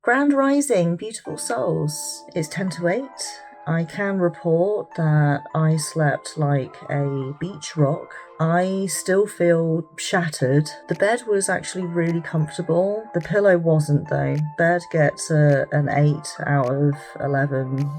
Grand Rising, beautiful souls. It's 10 to 8. I can report that I slept like a beach rock. I still feel shattered. The bed was actually really comfortable. The pillow wasn't though. Bed gets an 8 out of 11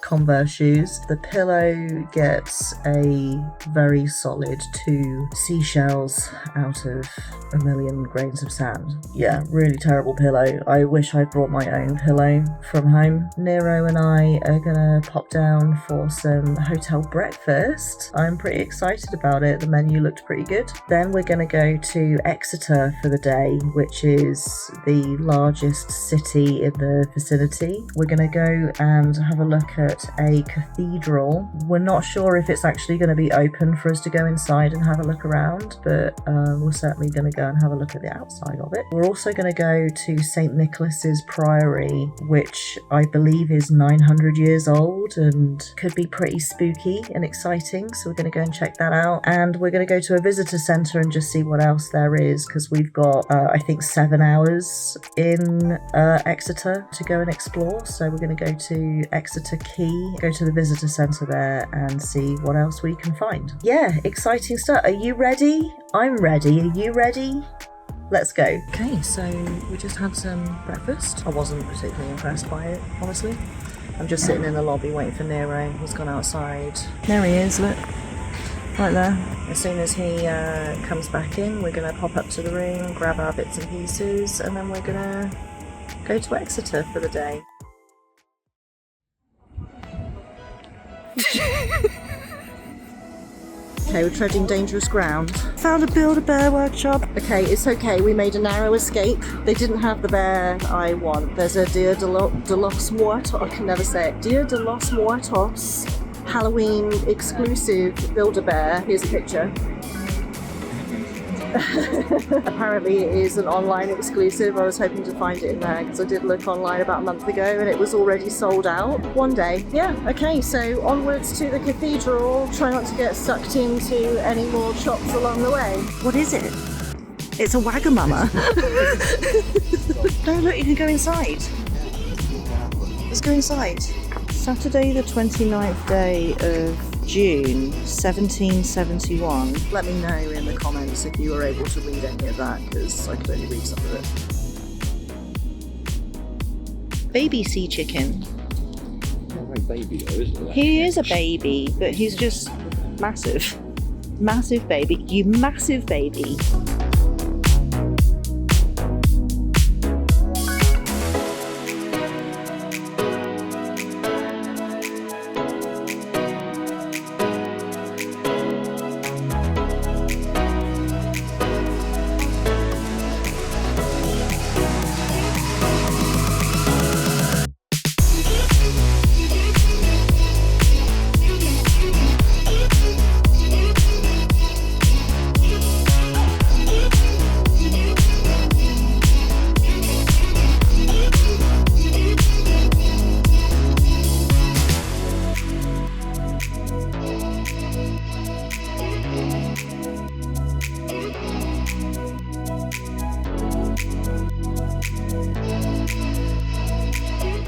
Converse shoes. The pillow gets a very solid 2 seashells out of a million grains of sand. Yeah, really terrible pillow. I wish I brought my own pillow from home. Nero and I are gonna pop down for some hotel breakfast. I'm pretty excited about it. The menu looked pretty good. Then we're gonna go to Exeter for the day, which is the largest city in the vicinity. We're gonna go and have a look at a cathedral. We're not sure if it's actually going to be open for us to go inside and have a look around, but we're certainly going to go and have a look at the outside of it. We're also going to go to St. Nicholas's Priory, which I believe is 900 years old and could be pretty spooky and exciting, so we're going to go and check that out. And we're going to go to a visitor centre and just see what else there is, because we've got I think 7 hours in Exeter to go and explore. So we're going to go to Exeter Quay, go to the visitor centre there and see what else we can find. Yeah, exciting stuff. Are you ready? I'm ready. Are you ready? Let's go. Okay, so we just had some breakfast. I wasn't particularly impressed by it, honestly. I'm just sitting in the lobby waiting for Nero. He's gone outside. There he is, look. Right there. As soon as he comes back in, we're going to pop up to the room, grab our bits and pieces, and then we're going to go to Exeter for the day. Okay, we're treading dangerous ground. Found a Build-A-Bear workshop. Okay, it's okay, we made a narrow escape. They didn't have the bear I want. There's a Dia de los Muertos, I can never say it. Dia de los Muertos Halloween exclusive Build-A-Bear. Here's a picture. Apparently it is an online exclusive. I was hoping to find it in there because I did look online about a month ago and it was already sold out. One day. Yeah, okay, so onwards to the cathedral. Try not to get sucked into any more shops along the way. What is it? It's a Wagamama. No, look, you can go inside. Let's go inside. Saturday the 29th day of June 1771. Let me know in the comments if you were able to read any of that, because I could only read some of it. Baby sea chicken. Not a baby though, is it? He is a baby, but he's just massive. Massive baby. You massive baby.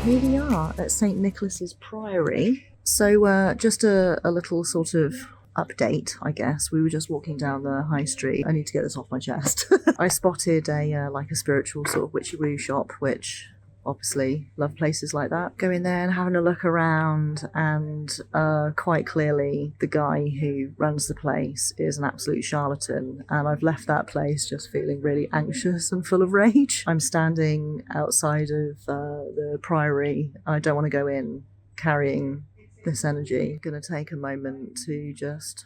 Here we are at St. Nicholas's Priory. So just a little sort of update, I guess. We were just walking down the high street. I need to get this off my chest. I spotted a spiritual sort of witchy-woo shop, which obviously love places like that. Going there and having a look around, and quite clearly the guy who runs the place is an absolute charlatan, and I've left that place just feeling really anxious and full of rage. I'm standing outside of the Priory. I don't want to go in carrying this energy. I'm gonna take a moment to just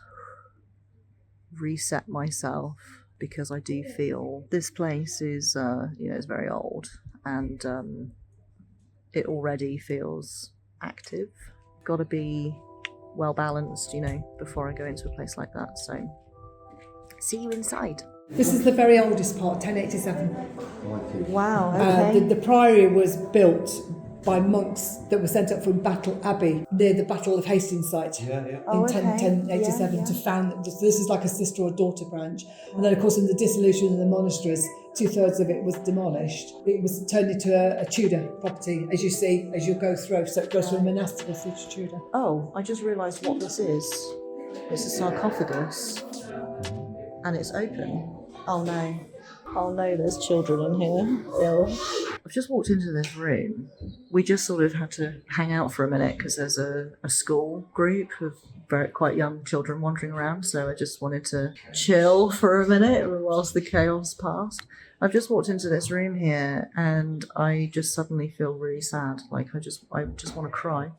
reset myself, because I do feel this place is it's very old, and it already feels active. Got to be well balanced, before I go into a place like that. So see you inside. This is the very oldest part, 1087. Wow. Okay. The priory was built by monks that were sent up from Battle Abbey near the Battle of Hastings site in 1087 to found. This is like a sister or daughter branch. And then, of course, in the dissolution of the monasteries, 2/3 of it was demolished. It was turned into a Tudor property, as you see, as you go through. So it goes from monasticism to Tudor. Oh, I just realised what this is. It's a sarcophagus. And it's open. Oh no. Oh no, there's children in here. Ill. I've just walked into this room. We just sort of had to hang out for a minute because there's a school group of quite young children wandering around, so I just wanted to chill for a minute whilst the chaos passed. I've just walked into this room here and I just suddenly feel really sad. Like I just want to cry.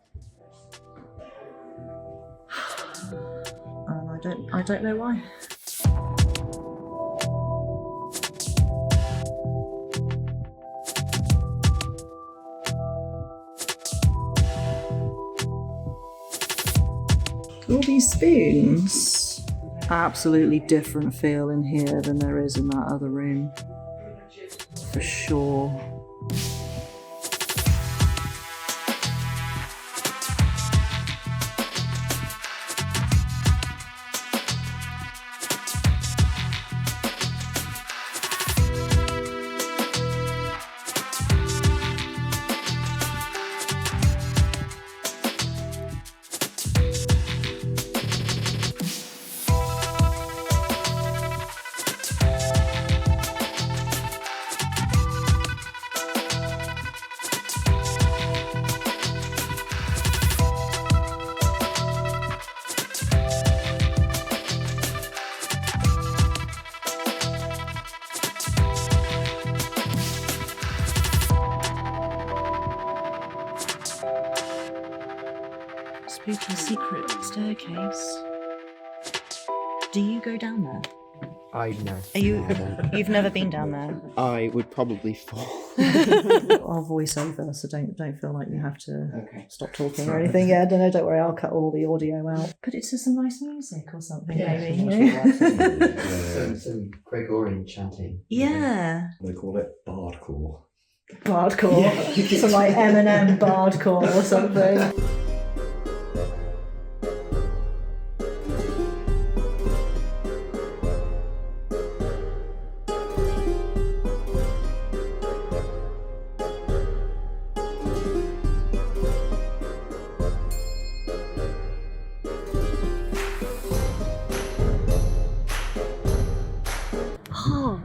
And I don't know why. All these spoons. Absolutely different feel in here than there is in that other room. For sure. Spooky secret staircase. Do you go down there? I know. You've never been down there? I would probably fall. I'll voice over, so don't feel like you have to stop talking or anything. Yeah, don't worry, I'll cut all the audio out. Put it to some nice music or something, maybe. Some Gregorian chanting. Yeah. They call it bardcore. Bardcore. Some like Eminem bardcore or something.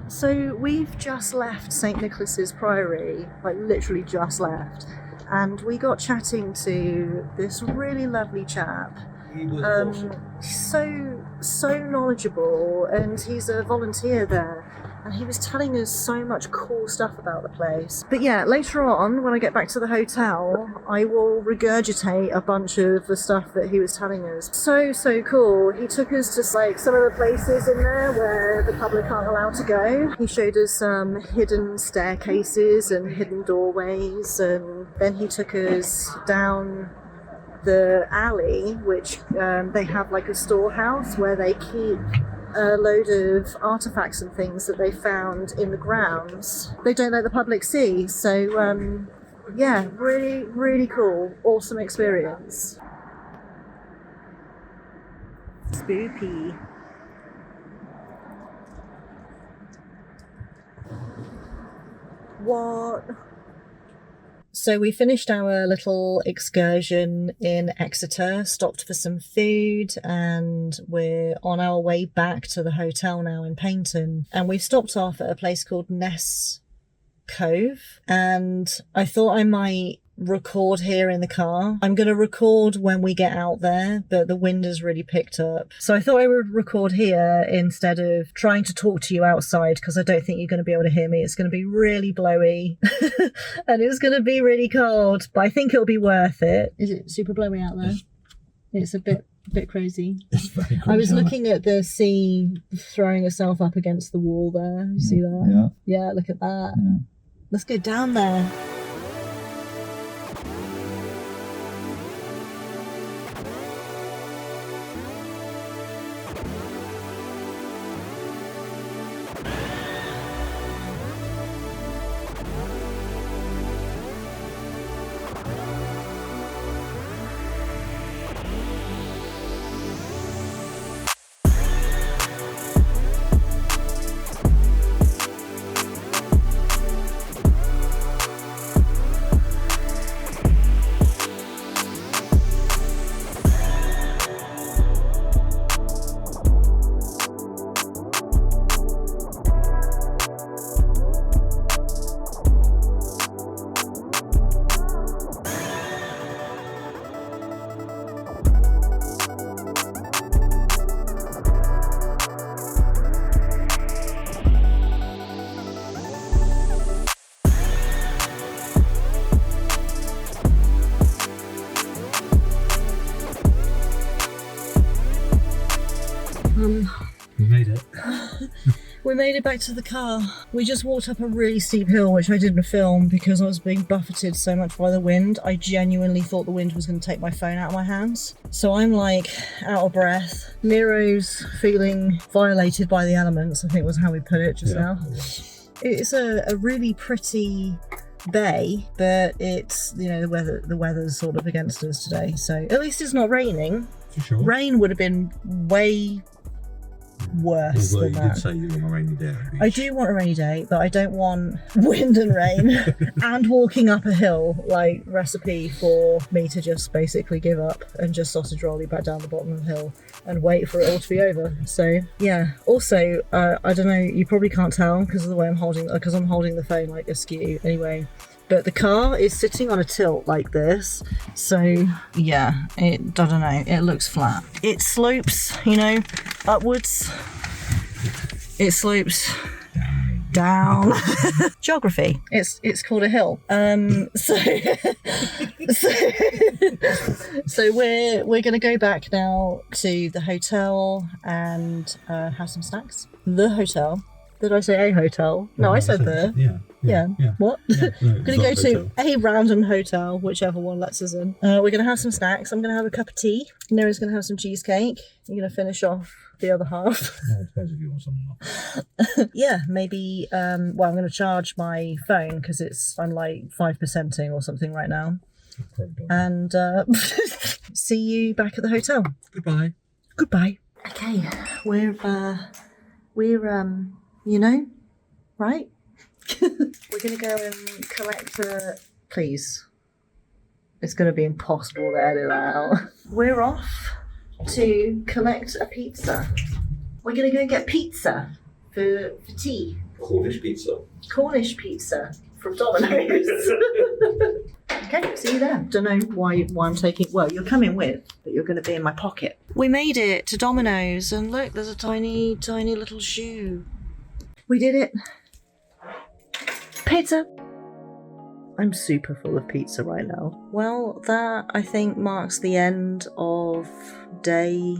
So we've just left St. Nicholas's Priory, like literally just left, and we got chatting to this really lovely chap. So knowledgeable, and he's a volunteer there, and he was telling us so much cool stuff about the place. But yeah, later on, when I get back to the hotel, I will regurgitate a bunch of the stuff that he was telling us. So cool. He took us to like some of the places in there where the public aren't allowed to go. He showed us some hidden staircases and hidden doorways, and then he took us down the alley, which they have like a storehouse where they keep a load of artifacts and things that they found in the grounds. They don't let the public see, so yeah, really cool, awesome experience. Spooky. What? So we finished our little excursion in Exeter, stopped for some food, and we're on our way back to the hotel now in Paignton. And we've stopped off at a place called Ness Cove, and I thought I might record here in the car. I'm going to record when we get out there, but the wind has really picked up. So I thought I would record here instead of trying to talk to you outside, because I don't think you're going to be able to hear me. It's going to be really blowy and it's going to be really cold, but I think it'll be worth it. Is it super blowy out there? It's a bit crazy. It's very crazy. I was looking at the sea throwing itself up against the wall there. You see that? Yeah, look at that. Yeah. Let's go down there. We made it back to the car. We just walked up a really steep hill, which I didn't film because I was being buffeted so much by the wind. I genuinely thought the wind was going to take my phone out of my hands. So I'm like out of breath. Nero's feeling violated by the elements, I think was how we put it just now. It's a really pretty bay, but it's, you know, the weather's sort of against us today. So at least it's not raining. For sure. Rain would have been way worse Although than you that. did say you want a rainy day. I do want a rainy day, but I don't want wind and rain and walking up a hill, like recipe for me to just basically give up and just sausage roll back down the bottom of the hill and wait for it all to be over. So yeah. Also, I don't know, you probably can't tell because of the way I'm holding the phone like askew anyway. But the car is sitting on a tilt like this, so yeah, I don't know, it looks flat. It slopes, you know, upwards. It slopes down. Geography. It's called a hill. So we're gonna go back now to the hotel and have some snacks. The hotel. Did I say a hotel? No, I said the. Yeah. What? No, We're going to go to hotel. a random hotel, whichever one lets us in. We're going to have some snacks. I'm going to have a cup of tea. Nero's going to have some cheesecake. You're going to finish off the other half. Well, it depends if you want something. Yeah, maybe, I'm going to charge my phone because I'm like 5%ing or something right now. And see you back at the hotel. Goodbye. Goodbye. Okay, we're you know, right? We're going to go and collect please. It's going to be impossible to edit that out. We're off to collect a pizza. We're going to go and get pizza for tea. Cornish pizza. Cornish pizza from Domino's. Okay, see you there. Don't know why I'm taking... Well, you're coming with, but you're going to be in my pocket. We made it to Domino's, and look, there's a tiny, tiny little shoe. We did it. Pizza. I'm super full of pizza right now. Well, that, I think, marks the end of day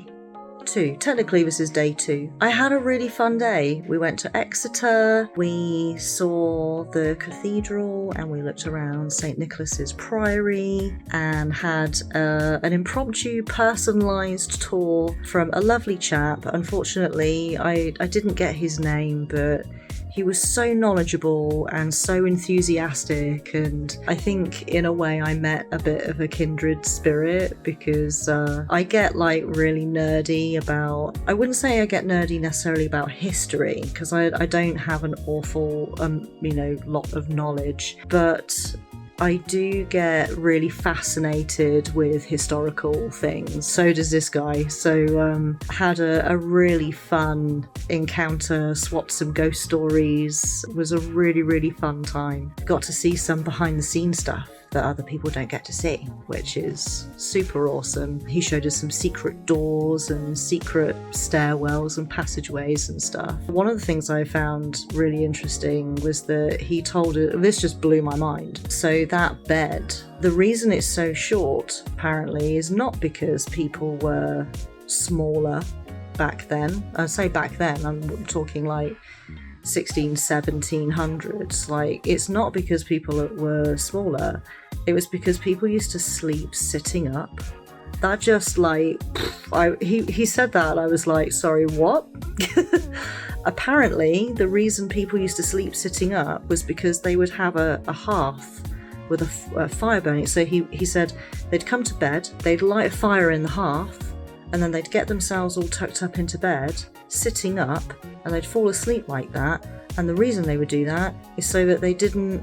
2. Technically, this is day 2. I had a really fun day. We went to Exeter, we saw the cathedral, and we looked around St. Nicholas's Priory, and had an impromptu personalised tour from a lovely chap. Unfortunately, I didn't get his name, but he was so knowledgeable and so enthusiastic, and I think in a way I met a bit of a kindred spirit because I get like really nerdy about, I wouldn't say I get nerdy necessarily about history because I don't have an awful lot of knowledge, but I do get really fascinated with historical things. So does this guy. So had a really fun encounter, swapped some ghost stories. It was a really, really fun time. Got to see some behind the scenes stuff that other people don't get to see, which is super awesome. He showed us some secret doors and secret stairwells and passageways and stuff. One of the things I found really interesting was that he told us, this just blew my mind. So that bed, the reason it's so short apparently is not because people were smaller back then. I say back then, I'm talking like 1700s. Like, it's not because people were smaller, it was because people used to sleep sitting up. That just like, he said that and I was like, sorry, what? Apparently the reason people used to sleep sitting up was because they would have a hearth with a fire burning. So he said they'd come to bed, they'd light a fire in the hearth, and then they'd get themselves all tucked up into bed, sitting up, and they'd fall asleep like that. And the reason they would do that is so that they didn't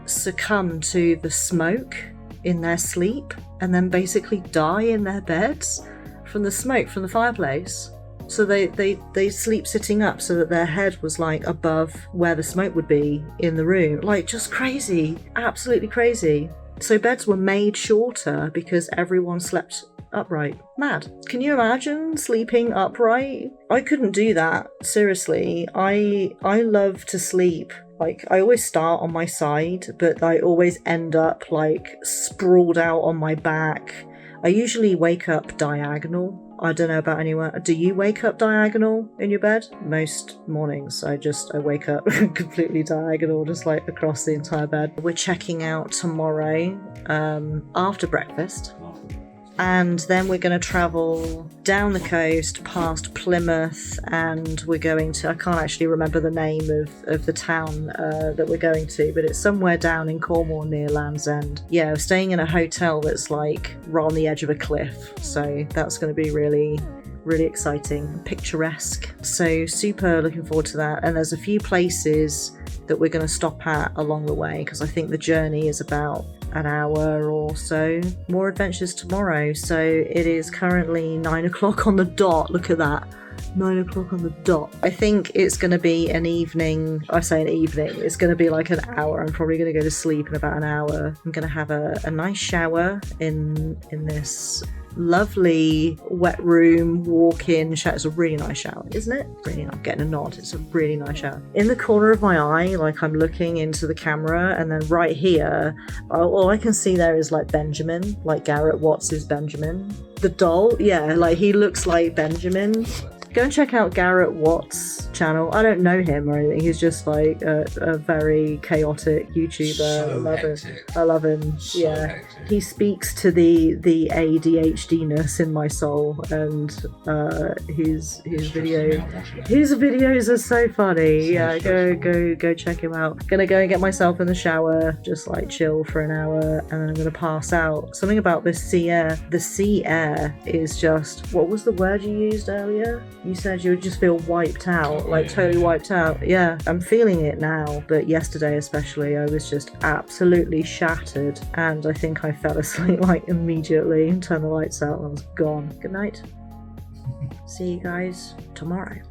succumb to the smoke in their sleep and then basically die in their beds from the smoke from the fireplace. So they sleep sitting up so that their head was like above where the smoke would be in the room. Like, just crazy, absolutely crazy. So beds were made shorter because everyone slept upright. Mad. Can you imagine sleeping upright? I couldn't do that. Seriously. I love to sleep. Like, I always start on my side, but I always end up like sprawled out on my back. I usually wake up diagonal I don't know about anyone. Do you wake up diagonal in your bed? Most mornings I wake up completely diagonal, just like across the entire bed. We're checking out tomorrow after breakfast. And then we're going to travel down the coast past Plymouth, and we're going to, I can't actually remember the name of the town that we're going to, but it's somewhere down in Cornwall near Land's End. Yeah, we're staying in a hotel that's like right on the edge of a cliff, so that's going to be really exciting, picturesque. So super looking forward to that. And there's a few places that we're going to stop at along the way, because I think the journey is about an hour or so. More adventures tomorrow. So it is currently 9 o'clock on the dot. Look at that. 9 o'clock on the dot. I think it's going to be an evening. I say an evening. It's going to be like an hour. I'm probably going to go to sleep in about an hour. I'm going to have a nice shower in this lovely wet room walk-in shower. It's a really nice shower, isn't it? Really nice. I'm getting a nod. It's a really nice shower. In the corner of my eye, like I'm looking into the camera, and then right here, all I can see there is like Benjamin, like Garrett Watts' Benjamin. The doll, yeah, like he looks like Benjamin. Go and check out Garrett Watts' channel. I don't know him or anything. He's just like a very chaotic YouTuber. I love him. Yeah. Hectic. He speaks to the ADHD-ness in my soul, and his videos are so funny. Yeah, go check him out. Gonna go and get myself in the shower, just like chill for an hour, and then I'm gonna pass out. Something about this sea air. The sea air is just, what was the word you used earlier? You said you would just feel wiped out, like totally wiped out. Yeah, I'm feeling it now, but yesterday especially, I was just absolutely shattered, and I think I fell asleep like immediately and turned the lights out and I was gone. Good night. See you guys tomorrow.